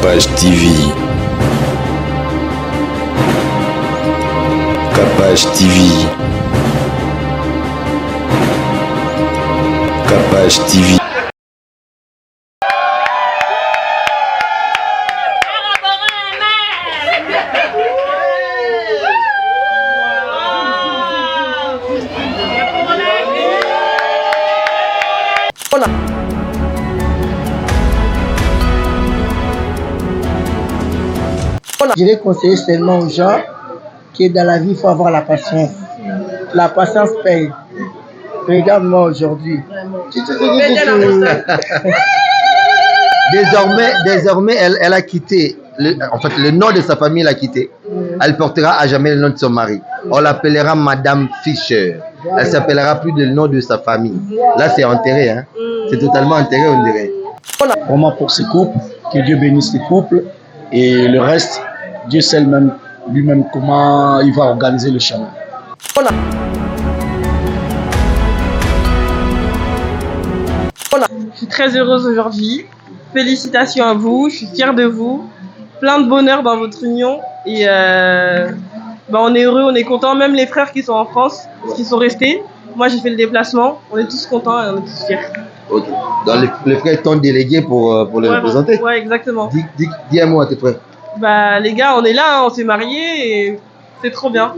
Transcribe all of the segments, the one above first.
Capage TV. Capage TV. Capage TV. Je vais conseiller seulement aux gens que dans la vie, il faut avoir la patience. La patience paye. Regarde-moi aujourd'hui. Désormais, elle a quitté, le nom de sa famille l'a quitté. Elle portera à jamais le nom de son mari. On l'appellera Madame Fischer. Elle s'appellera plus le nom de sa famille. Là, c'est enterré, hein. C'est totalement enterré, on dirait. Vraiment pour ces couples, que Dieu bénisse les couples et le reste, Dieu sait lui-même comment il va organiser le chemin. Je suis très heureuse aujourd'hui. Félicitations à vous, je suis fière de vous. Plein de bonheur dans votre union et on est heureux, on est contents. Même les frères qui sont en France, qui sont restés. Moi j'ai fait le déplacement, on est tous contents et on est tous fiers. Ok. Donc les frères t'ont délégué pour les représenter. Ouais, exactement. Dis un mot à tes frères. Bah les gars, on est là, on s'est mariés et c'est trop bien.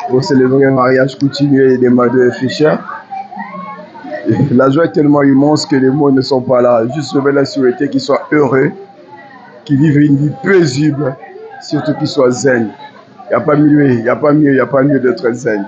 Pour célébrer un mariage coutumier des Mado et Fischer. La joie est tellement immense que les mots ne sont pas là. Juste je vais leur souhaiter qu'ils soient heureux, qu'ils vivent une vie paisible, surtout qu'ils soient zen. Il n'y a pas mieux, il n'y a pas mieux, il n'y a pas mieux d'être zen.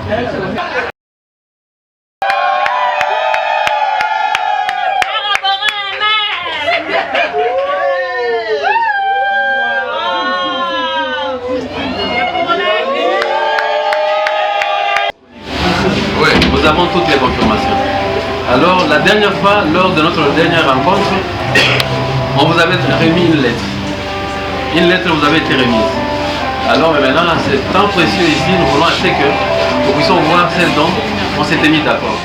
Oui, nous avons toutes les confirmations. Alors, la dernière fois, lors de notre dernière rencontre, on vous avait remis une lettre. Une lettre vous avait été remise. Alors, mais maintenant, c'est tant précieux ici, nous voulons acheter que nous puissions voir celle dont on s'était mis d'accord.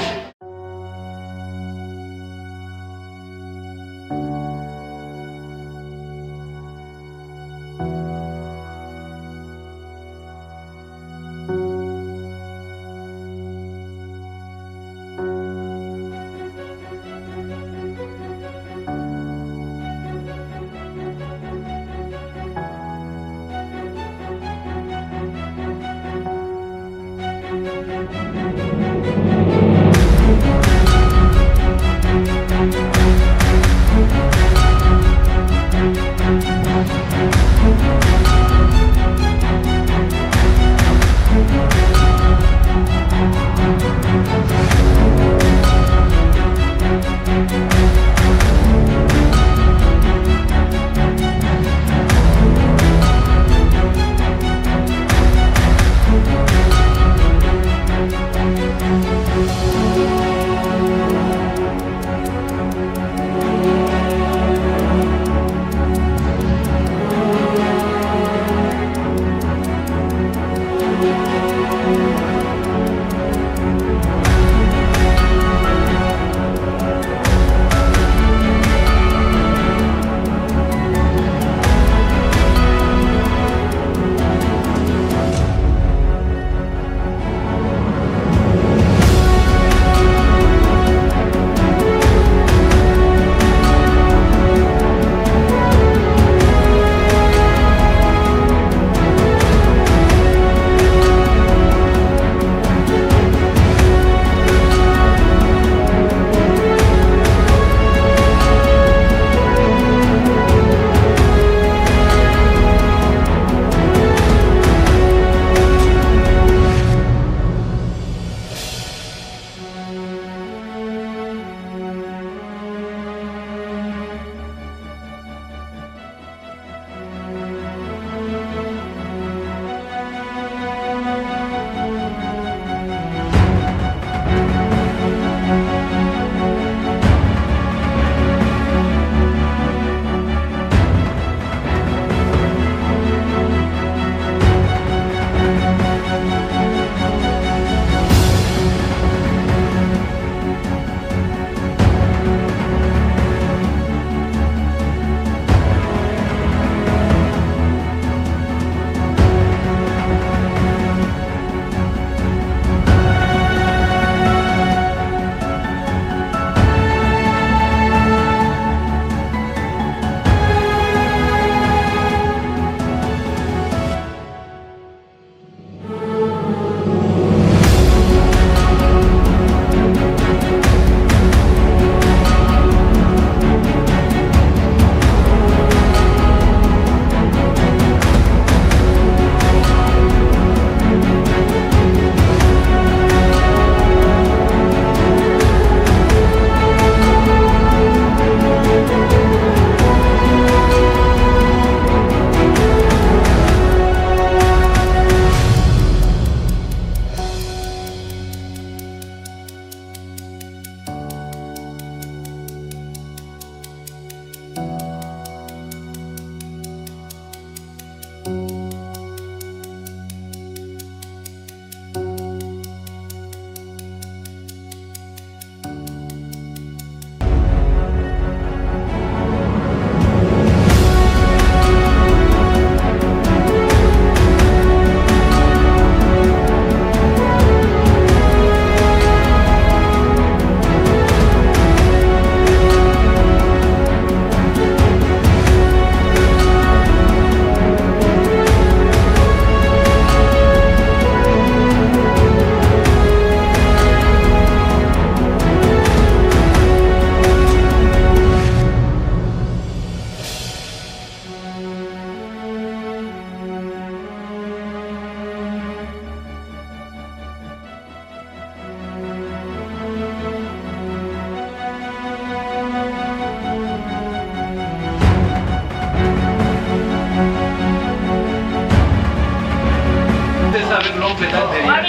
avec l'homme peut-être derrière. Vous me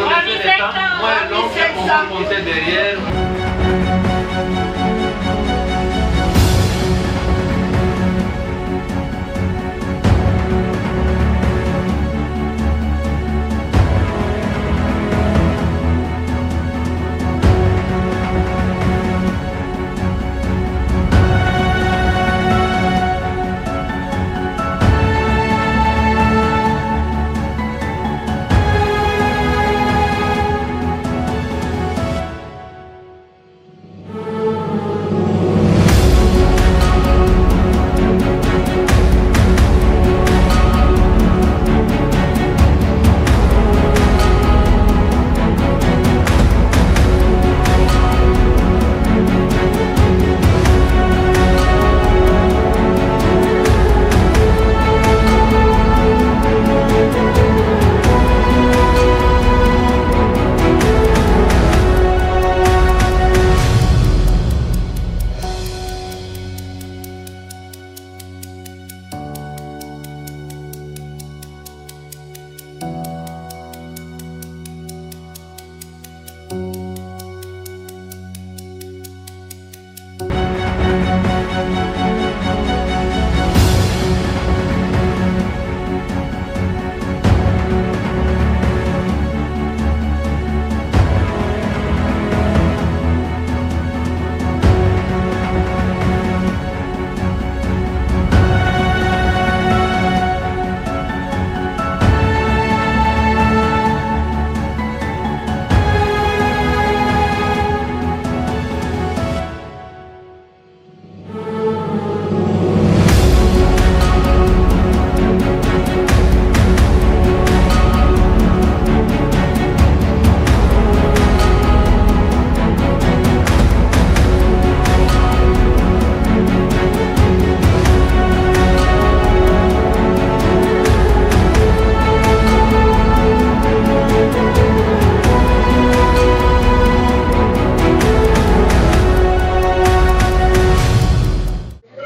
laissez les temps. Moi et l'homme, on va compter derrière.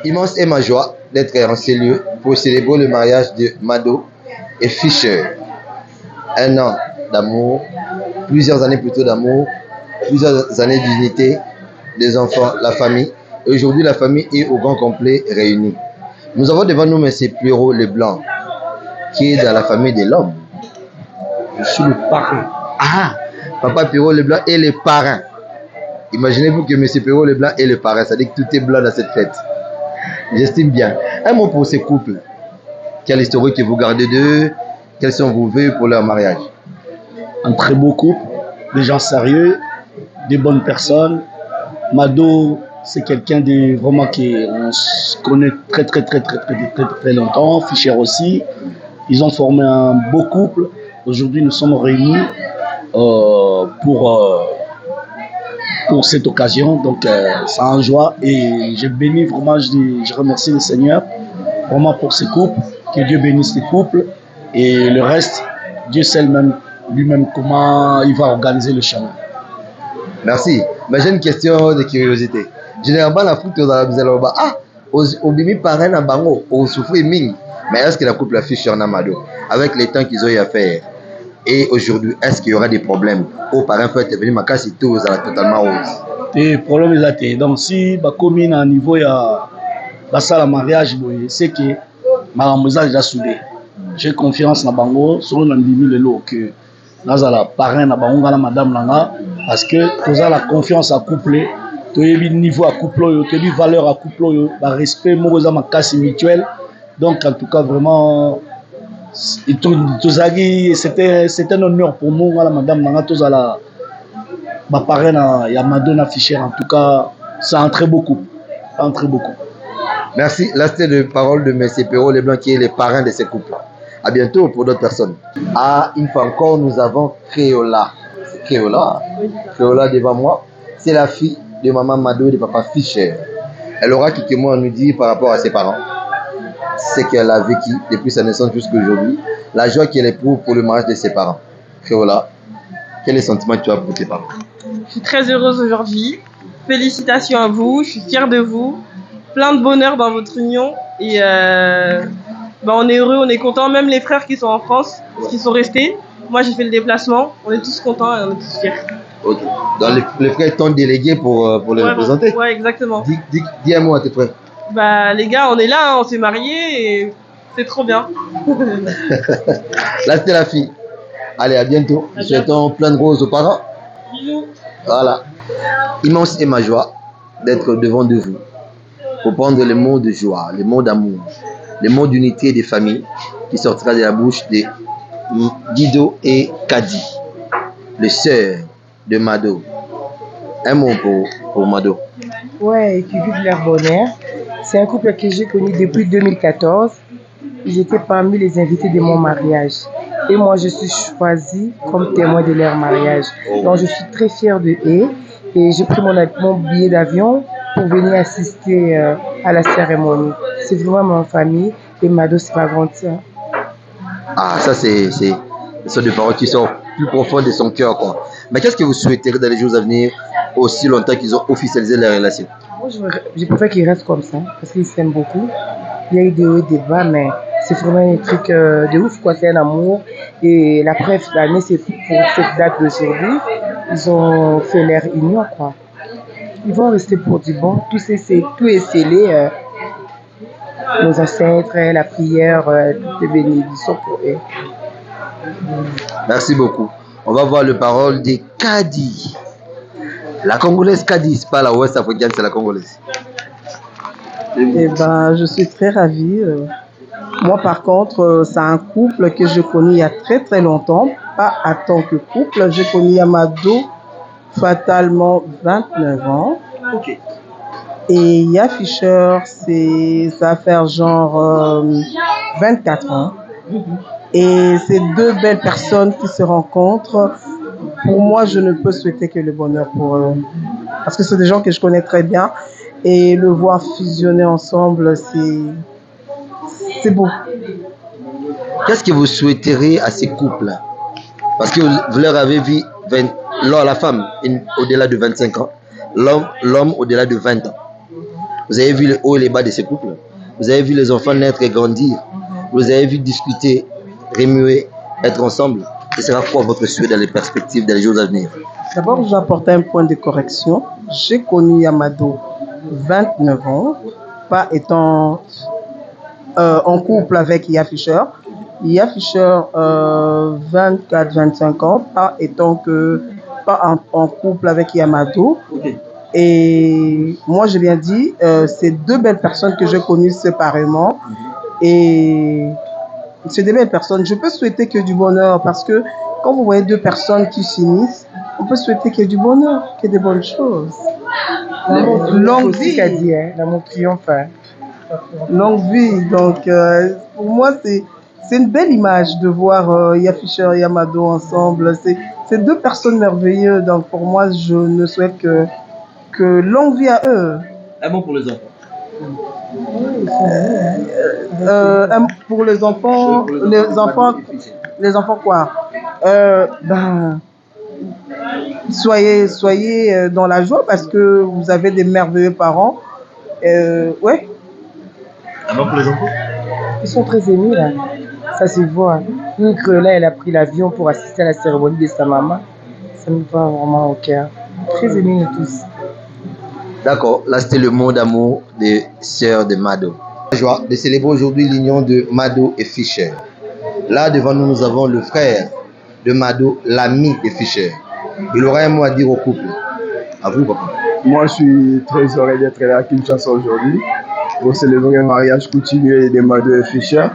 Immense est ma joie d'être en ces lieux pour célébrer le mariage de Mado et Fischer. Un an d'amour, plusieurs années plutôt d'amour, plusieurs années d'unité, des enfants, la famille. Et aujourd'hui, la famille est au grand complet réunie. Nous avons devant nous M. Pierrot Leblanc, qui est dans la famille de l'homme. Je suis le parrain. Ah, Papa Pierrot Leblanc est le parrain. Imaginez-vous que M. Pierrot Leblanc est le parrain, ça dit que tout est blanc dans cette fête. J'estime bien. Un mot pour ces couples. Quelle historique que vous gardez d'eux? Quels sont vos vœux pour leur mariage? Un très beau couple, des gens sérieux, des bonnes personnes. Mado, c'est quelqu'un de vraiment qui on se connaît très longtemps. Fischer aussi. Ils ont formé un beau couple. Aujourd'hui, nous sommes réunis pour cette occasion. Donc, c'est en joie et je bénis vraiment, je remercie le Seigneur vraiment pour ces couples. Que Dieu bénisse ces couples et le reste, Dieu sait lui-même comment il va organiser le chemin. Merci. Mais j'ai une question de curiosité. Généralement, la foot, au bimi parrain à Bango, au souffrir ming. Mais est-ce que la couple affiche sur Namado avec les temps qu'ils ont eu à faire? Et aujourd'hui, est-ce qu'il y aura des problèmes? Au parrain peut être venu, ma casse et tout, ça va totalement rose. Des problèmes là, donc si la commune à niveau il y a la salle mariage, c'est que ma ramosage déjà soudé. J'ai confiance dans Bango, sur le limite le lot que dans la parrain na Bango la madame Langa, parce que tu as la confiance à coupler, tu as le niveau à coupler, tu as la valeur à coupler, le respect, moi ma casse mutuelle. Donc en tout cas vraiment. C'était un honneur pour moi, madame Nanga, tous à la parraine, il y a Madonna Fischer. En tout cas, c'est un très beau couple. Merci. Là, c'était la parole de M. Pierrot Leblanc qui est le parrain de ces couples. À bientôt pour d'autres personnes. Ah, une fois encore, nous avons Créola. Créola devant moi. C'est la fille de maman Mado et de papa Fischer. Elle aura quelques mots à nous dire par rapport à ses parents. C'est qu'elle a vécu depuis sa naissance jusqu'à aujourd'hui, la joie qu'elle éprouve pour le mariage de ses parents. Créola, quel est le sentiment que tu as pour tes parents? Je suis très heureuse aujourd'hui. Félicitations à vous, je suis fière de vous. Plein de bonheur dans votre union et bah, on est heureux, on est content. Même les frères qui sont en France, qui sont restés. Moi, j'ai fait le déplacement. On est tous contents et on est tous fiers. Ok. Donc les frères t'ont délégué pour les représenter. Ouais, exactement. Dis un mot à tes frères. Bah, les gars, on est là, hein, on s'est mariés et c'est trop bien. Là, c'était la fille. Allez, à bientôt. Nous souhaitons plein de roses aux parents. Bisous. Voilà. Immense est ma joie d'être devant de vous pour prendre les mots de joie, les mots d'amour, les mots d'unité des familles qui sortira de la bouche de Guido et Kadi, les sœurs de Mado. Un mot pour Mado. Ouais, qui vivent leur bonheur. C'est un couple que j'ai connu depuis 2014. Ils étaient parmi les invités de mon mariage. Et moi, je suis choisie comme témoin de leur mariage. Donc, je suis très fière de eux. Et j'ai pris mon billet d'avion pour venir assister à la cérémonie. C'est vraiment ma famille. Et Mado, c'est ma grande sœur. Ah, ça, c'est des paroles qui sont plus profondes de son cœur, quoi. Mais qu'est-ce que vous souhaiterez dans les jours à venir, aussi longtemps qu'ils ont officialisé leur relation? Moi, je préfère qu'ils restent comme ça, parce qu'ils s'aiment beaucoup. Il y a eu des hauts et des bas, mais c'est vraiment un truc de ouf, quoi. C'est un amour. Et la preuve d'année, c'est pour cette date d'aujourd'hui. Ils ont fait leur union, quoi. Ils vont rester pour du bon. Tout est scellé. Nos ancêtres, la prière, toutes les bénédictions pour eux. Merci beaucoup. On va voir les paroles de Kadi. La Congolaise Kadi, c'est pas la Ouest africaine, c'est la Congolaise. Eh ben, je suis très ravie. Moi, par contre, c'est un couple que je connais il y a très très longtemps, pas en tant que couple. J'ai connu Yamado fatalement 29 ans. Ok. Et Ya Fischer, ça va faire genre 24 ans. Et c'est deux belles personnes qui se rencontrent. Pour moi, je ne peux souhaiter que le bonheur pour eux. Parce que c'est des gens que je connais très bien. Et le voir fusionner ensemble, c'est beau. Qu'est-ce que vous souhaiterez à ces couples? Parce que vous leur avez vu la femme au-delà de 25 ans, l'homme au-delà de 20 ans. Vous avez vu les hauts et les bas de ces couples. Vous avez vu les enfants naître et grandir. Vous avez vu discuter, remuer, être ensemble. Ce sera quoi votre souhait dans les perspectives des jours à venir? D'abord, je vais apporter un point de correction. J'ai connu Yamado 29 ans, pas étant en couple avec Ya Fischer. Ya Fischer 24-25 ans, pas en couple avec Yamado. Okay. Et moi, j'ai bien dit, c'est deux belles personnes que j'ai connues séparément. Et c'est des belles personnes. Je peux souhaiter que du bonheur parce que quand vous voyez deux personnes qui s'unissent, on peut souhaiter qu'il y ait du bonheur, qu'il y ait des bonnes choses. Longue vie, l'amour triomphant. Longue vie. Donc, pour moi, c'est une belle image de voir Ya Fischer et Yamado ensemble. C'est deux personnes merveilleuses. Donc, pour moi, je ne souhaite que longue vie à eux. Un mot pour les enfants. Pour les enfants quoi? Soyez dans la joie parce que vous avez des merveilleux parents. Ouais. Un mot pour les enfants? Ils sont très émus là. Ça se voit. Une Créola, elle a pris l'avion pour assister à la cérémonie de sa maman. Ça me va vraiment au cœur. Très émus tous. D'accord, là c'était le mot d'amour des sœurs de Mado. Joie de célébrer aujourd'hui l'union de Mado et Fischer. Là devant nous, nous avons le frère de Mado, l'ami de Fischer. Il aura un mot à dire au couple. À vous, papa. Moi, je suis très heureux d'être là à Kinshasa aujourd'hui pour célébrer un mariage coutumier de Mado et Fischer.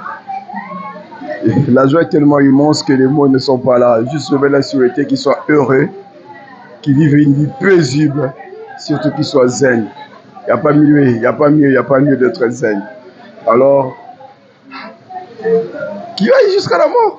La joie est tellement immense que les mots ne sont pas là. Juste je vais leur souhaiter qu'ils soient heureux, qu'ils vivent une vie paisible. Surtout qu'ils soient zen. Il n'y a pas mieux, il n'y a pas mieux d'être zen. Alors, qui aille jusqu'à la mort.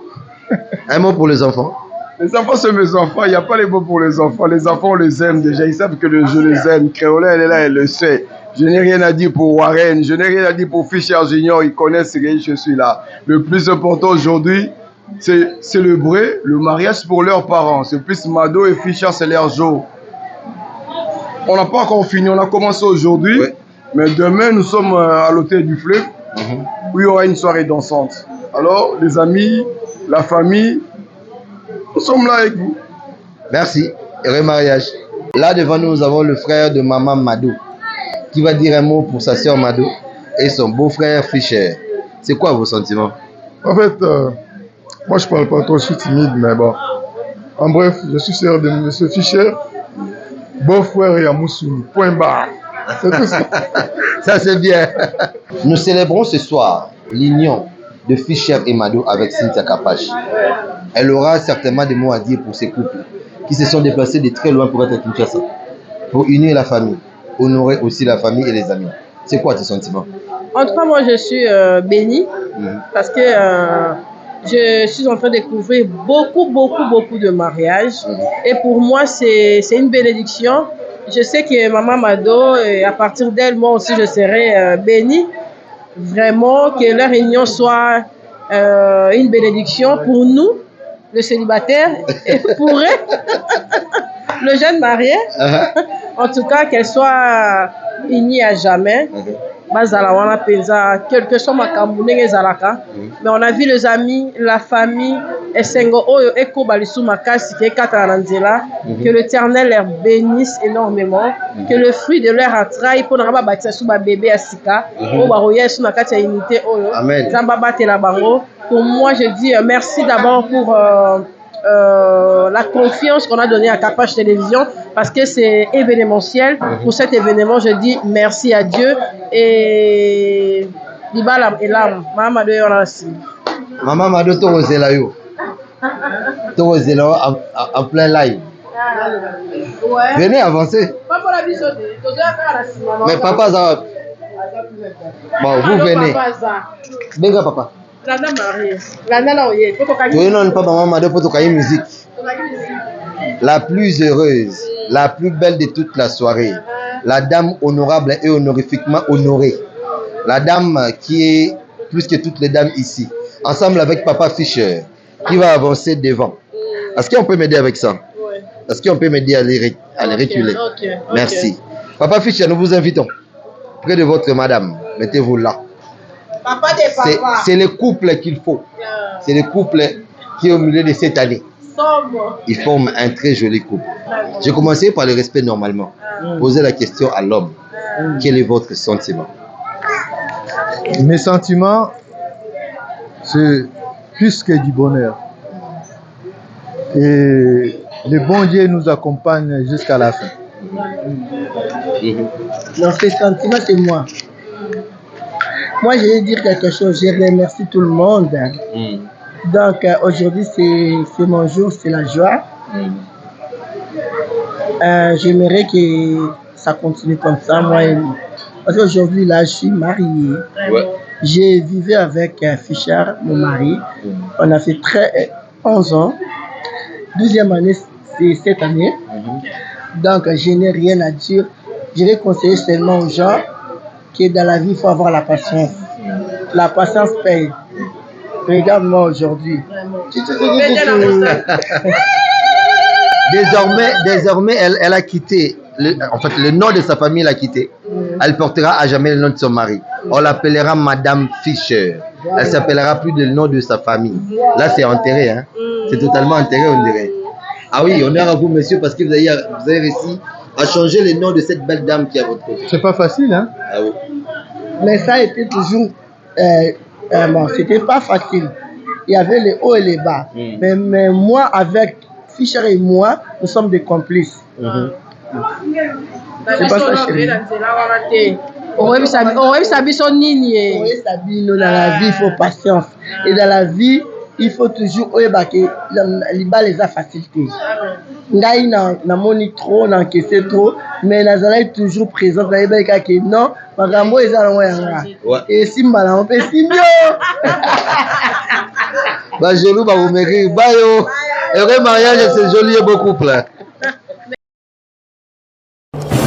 Un mot pour les enfants. Les enfants sont mes enfants, il n'y a pas les mots pour les enfants. Les enfants, on les aime déjà, ils savent que je les aime. Créola, elle est là, elle le sait. Je n'ai rien à dire pour Warren, je n'ai rien à dire pour Fischer Junior, ils connaissent que je suis là. Le plus important aujourd'hui, c'est célébrer le mariage pour leurs parents. C'est plus Mado et Fischer, c'est leur jour. On n'a pas encore fini, on a commencé aujourd'hui, mais demain nous sommes à l'hôtel du fleuve. où il y aura une soirée dansante. Alors, les amis, la famille, nous sommes là avec vous. Merci. Heureux mariage. Là devant nous, nous avons le frère de maman Mado qui va dire un mot pour sa sœur Mado et son beau-frère Fischer. C'est quoi vos sentiments? En fait, moi je parle pas trop, je suis timide, mais bon. En bref, je suis sœur de M. Fischer, beau-frère Yamoussouni. Point barre. C'est tout ça. Ça c'est bien. Nous célébrons ce soir l'union de Fischer et Mado avec Cynthia Kapache. Elle aura certainement des mots à dire pour ces couples qui se sont déplacés de très loin pour être à Kinshasa, pour unir la famille, honorer aussi la famille et les amis. C'est quoi tes sentiments? En tout cas, moi, je suis bénie parce que je suis en train de découvrir beaucoup de mariages. Et pour moi, c'est une bénédiction. Je sais que Maman Mado, à partir d'elle, moi aussi, je serai bénie. Vraiment, que leur réunion soit une bénédiction pour nous, le célibataire, et pour eux, le jeune marié. En tout cas, qu'elle soit unie à jamais. Bazala wana penza, quel que soit makambo ndenge ezalaka. Mais on a vu les amis, la famille, esengo oyo eko balisu makasi ke kata na nzela. Que l'Éternel leur bénisse énormément. Que le fruit de leur entraille pour na ba batisa su ba bébé asika. O ba roya su na kati ya unité oyo. Zamba batela bango. Pour moi, je dis merci d'abord pour la confiance qu'on a donnée à Kapache Télévision parce que c'est événementiel. Pour cet événement, je dis merci à Dieu et Libala et l'âme. Maman Mado Yorasi. Maman Mado Torozela yo. Torozela en plein live. Venez avancer. Mais papa ça. Bon, vous venez. Benga papa. La plus heureuse, la plus belle de toute la soirée, la dame honorable et honorifiquement honorée, la dame qui est plus que toutes les dames ici, ensemble avec Papa Fischer, qui va avancer devant. Est-ce qu'on peut m'aider avec ça? Est-ce qu'on peut m'aider à les reculer? Merci. Papa Fischer, nous vous invitons près de votre madame. Mettez-vous là. C'est le couple qu'il faut. C'est le couple qui est au milieu de cette année. Ils forment un très joli couple. J'ai commencé par le respect normalement. Poser la question à l'homme. Quel est votre sentiment? Mes sentiments, c'est plus que du bonheur. Et le bon Dieu nous accompagne jusqu'à la fin. Non, ce sentiment, c'est moi. Moi, je vais dire quelque chose. Je remercie tout le monde. Donc, aujourd'hui, c'est mon jour, c'est la joie. J'aimerais que ça continue comme ça. Moi, parce qu'aujourd'hui, là, je suis mariée. J'ai vécu avec Fischer, mon mari. On a fait 11 ans. 12e année, c'est cette année. Donc, je n'ai rien à dire. Je vais conseiller seulement aux gens que dans la vie, il faut avoir la patience. La patience paye. Regarde-moi aujourd'hui. Désormais, elle a quitté, le nom de sa famille l'a quitté. Elle portera à jamais le nom de son mari. On l'appellera Madame Fischer. Elle s'appellera plus le nom de sa famille. Là, c'est enterré. Hein? C'est totalement enterré, on dirait. Ah oui, honneur à vous, monsieur, parce que vous avez réussi à changer le nom de cette belle dame qui est à votre côté. C'est pas facile, hein? Ah oui. Mais ça a été toujours... bon, c'était pas facile. Il y avait les hauts et les bas. Mais moi, avec Fischer et moi, nous sommes des complices. C'est pas ça, chérie. Dans la vie, il faut patience. Et dans la vie, il faut toujours les a facilités. Ngai na moni trop, na encaissé trop, mais nazala toujours présent. Non, magambo ezala yanga. Et simbala on peut simbio. Bah joli, bah vous m'écrivez, bah yo. Heureux mariage, c'est joli et beau couple.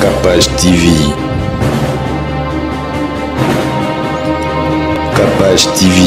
Kapache TV. Kapache TV.